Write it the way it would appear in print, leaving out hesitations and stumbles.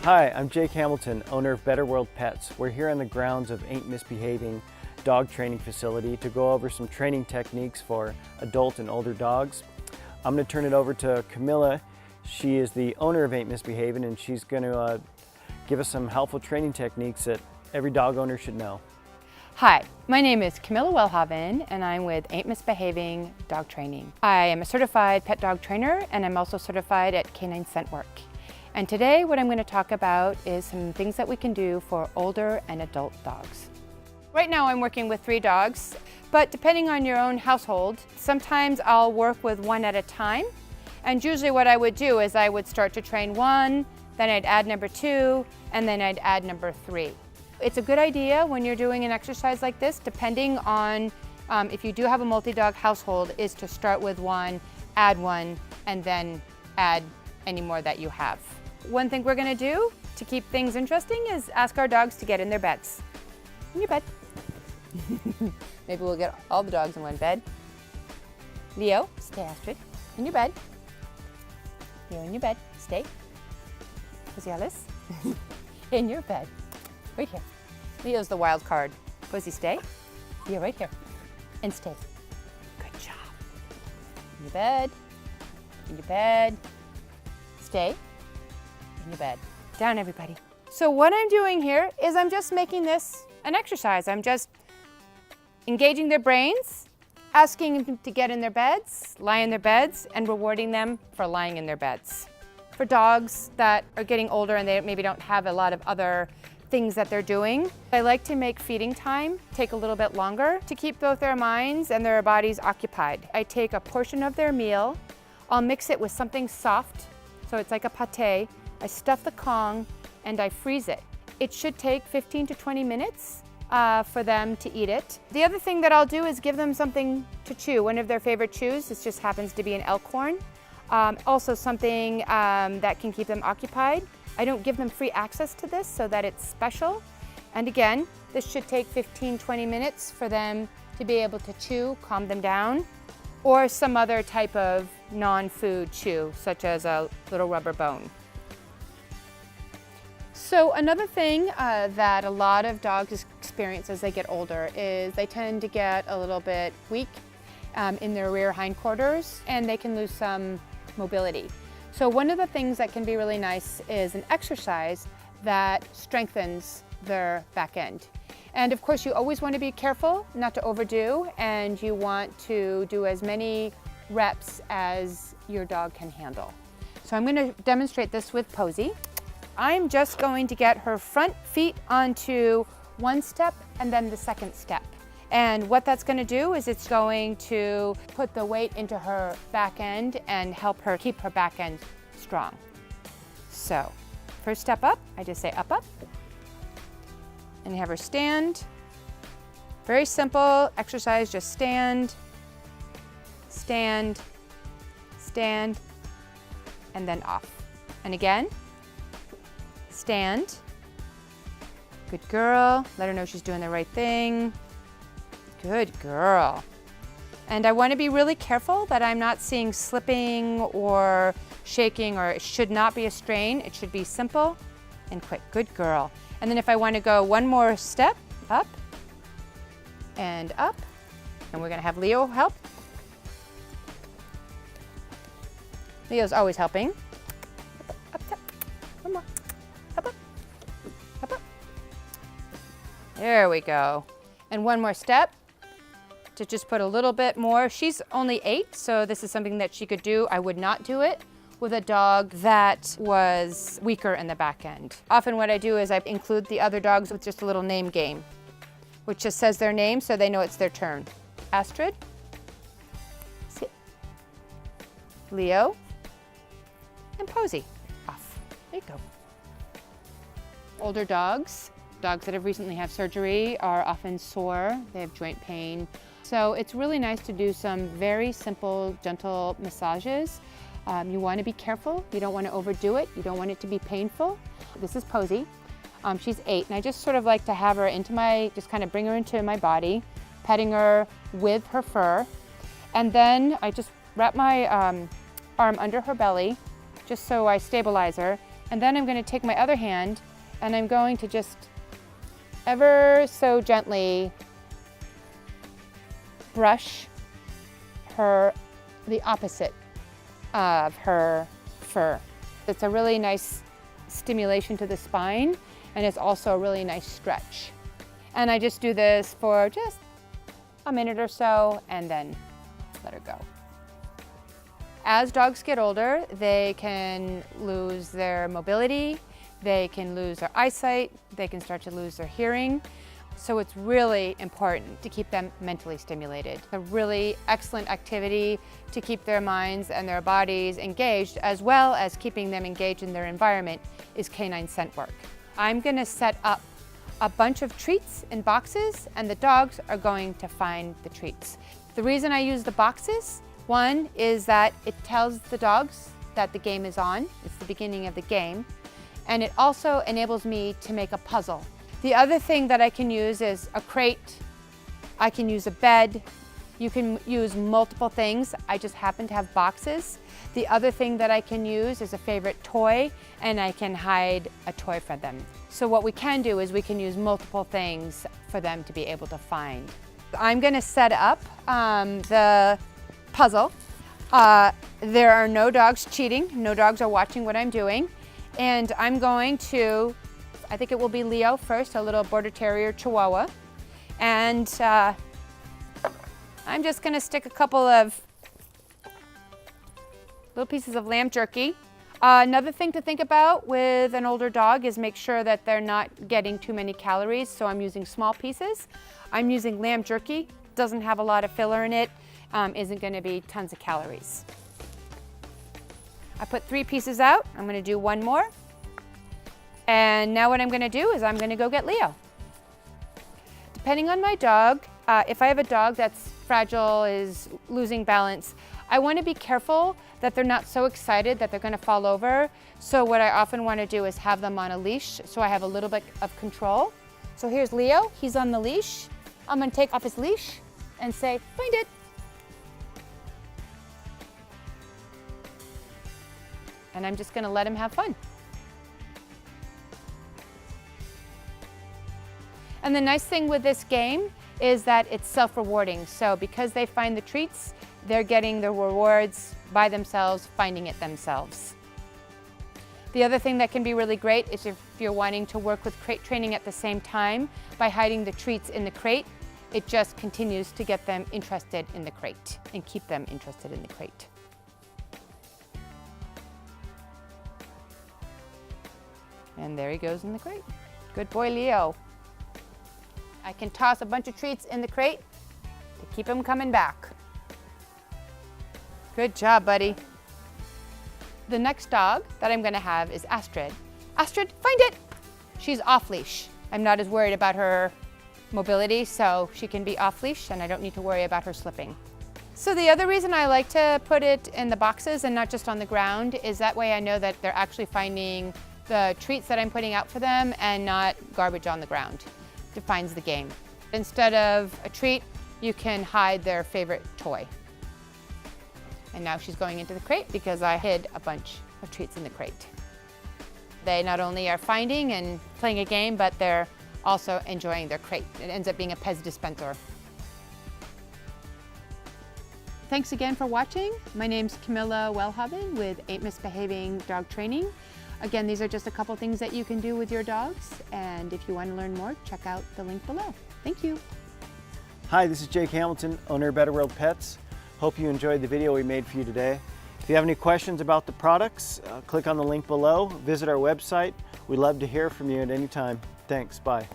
Hi, I'm Jake Hamilton, owner of Better World Pets. We're here on the grounds of Ain't Misbehaving dog training facility to go over some training techniques for adult and older dogs. I'm going to turn it over to Camilla. She is the owner of Ain't Misbehaving, and she's going to give us some helpful training techniques that every dog owner should know. Hi, my name is Camilla Wellhaven and I'm with Ain't Misbehaving Dog Training. I am a certified pet dog trainer and I'm also certified at Canine Scent Work. And today what I'm going to talk about is some things that we can do for older and adult dogs. Right now I'm working with 3 dogs, but depending on your own household, sometimes I'll work with one at a time. And usually what I would do is I would start to train one, then I'd add number 2, and then I'd add number 3. It's a good idea when you're doing an exercise like this, depending on if you do have a multi-dog household, is to start with one, add one, and then add any more that you have. One thing we're gonna do to keep things interesting is ask our dogs to get in their beds. In your bed. Maybe we'll get all the dogs in one bed. Leo, stay, Astrid. In your bed. Leo, in your bed. Stay. Posy Alice. In your bed. Right here. Leo's the wild card. Posy, stay. Leo, right here. And stay. Good job. In your bed. In your bed. Stay. In your bed. Down, everybody. So what I'm doing here is I'm just making this an exercise. I'm just engaging their brains, asking them to get in their beds, lie in their beds, and rewarding them for lying in their beds. For dogs that are getting older and they maybe don't have a lot of other things that they're doing, I like to make feeding time take a little bit longer to keep both their minds and their bodies occupied. I take a portion of their meal, I'll mix it with something soft, so it's like a pate. I stuff the Kong and I freeze it. It should take 15 to 20 minutes for them to eat it. The other thing that I'll do is give them something to chew. One of their favorite chews, this just happens to be an elk horn. Also something that can keep them occupied. I don't give them free access to this so that it's special. And again, this should take 15-20 minutes for them to be able to chew, calm them down, or some other type of non-food chew, such as a little rubber bone. So another thing that a lot of dogs experience as they get older is they tend to get a little bit weak in their rear hindquarters, and they can lose some mobility. So one of the things that can be really nice is an exercise that strengthens their back end. And of course you always want to be careful not to overdo, and you want to do as many reps as your dog can handle. So I'm going to demonstrate this with Posy. I'm just going to get her front feet onto one step and then the second step. And what that's going to do is it's going to put the weight into her back end and help her keep her back end strong. So, first step up, I just say up, up. And have her stand. Very simple exercise, just stand, stand, stand, and then off. And again, stand. Good girl. Let her know she's doing the right thing. Good girl. And I want to be really careful that I'm not seeing slipping or shaking, or it should not be a strain. It should be simple and quick. Good girl. And then if I want to go one more step, up and up, and we're going to have Leo help. Leo's always helping. Up, up, one more. Up, up, up, up. There we go. And one more step. To just put a little bit more. She's only 8, so this is something that she could do. I would not do it with a dog that was weaker in the back end. Often what I do is I include the other dogs with just a little name game, which just says their name so they know it's their turn. Astrid, sit. Leo, and Posy. Off. There you go. Older dogs that have recently had surgery are often sore. They have joint pain. So it's really nice to do some very simple, gentle massages. You want to be careful. You don't want to overdo it. You don't want it to be painful. This is Posy. She's 8, and I just sort of like to have her just kind of bring her into my body, petting her with her fur. And then I just wrap my arm under her belly, just so I stabilize her. And then I'm going to take my other hand and I'm going to just ever so gently brush the opposite of her fur. It's a really nice stimulation to the spine, and it's also a really nice stretch. And I just do this for just a minute or so and then let her go. As dogs get older, they can lose their mobility, they can lose their eyesight, they can start to lose their hearing. So it's really important to keep them mentally stimulated. A really excellent activity to keep their minds and their bodies engaged, as well as keeping them engaged in their environment, is canine scent work. I'm going to set up a bunch of treats in boxes, and the dogs are going to find the treats. The reason I use the boxes, one is that it tells the dogs that the game is on. It's the beginning of the game. And it also enables me to make a puzzle. The other thing that I can use is a crate. I can use a bed. You can use multiple things. I just happen to have boxes. The other thing that I can use is a favorite toy, and I can hide a toy for them. So what we can do is we can use multiple things for them to be able to find. I'm going to set up the puzzle. There are no dogs cheating. No dogs are watching what I'm doing. And I'm going to, I think it will be Leo first, a little Border Terrier Chihuahua. And I'm just going to stick a couple of little pieces of lamb jerky. Another thing to think about with an older dog is make sure that they're not getting too many calories, so I'm using small pieces. I'm using lamb jerky, doesn't have a lot of filler in it, isn't going to be tons of calories. I put 3 pieces out. I'm going to do one more. And now what I'm going to do is I'm going to go get Leo. Depending on my dog, if I have a dog that's fragile, is losing balance, I want to be careful that they're not so excited that they're going to fall over. So what I often want to do is have them on a leash so I have a little bit of control. So here's Leo. He's on the leash. I'm going to take off his leash and say, find it. And I'm just going to let him have fun. And the nice thing with this game is that it's self-rewarding. So because they find the treats, they're getting the rewards by themselves, finding it themselves. The other thing that can be really great is if you're wanting to work with crate training at the same time, by hiding the treats in the crate, it just continues to get them interested in the crate and keep them interested in the crate. And there he goes in the crate. Good boy, Leo. I can toss a bunch of treats in the crate to keep him coming back. Good job, buddy. The next dog that I'm going to have is Astrid. Astrid, find it! She's off leash. I'm not as worried about her mobility, so she can be off leash and I don't need to worry about her slipping. So the other reason I like to put it in the boxes and not just on the ground is that way I know that they're actually finding the treats that I'm putting out for them and not garbage on the ground. Defines the game. Instead of a treat, you can hide their favorite toy. And now she's going into the crate because I hid a bunch of treats in the crate. They not only are finding and playing a game, but they're also enjoying their crate. It ends up being a Pez dispenser. Thanks again for watching. My name's Camilla Wellhaven with Ain't Misbehaving Dog Training. Again, these are just a couple things that you can do with your dogs, and if you want to learn more, check out the link below. Thank you. Hi, this is Jake Hamilton, owner of Better World Pets. Hope you enjoyed the video we made for you today. If you have any questions about the products, click on the link below, visit our website. We'd love to hear from you at any time. Thanks, bye.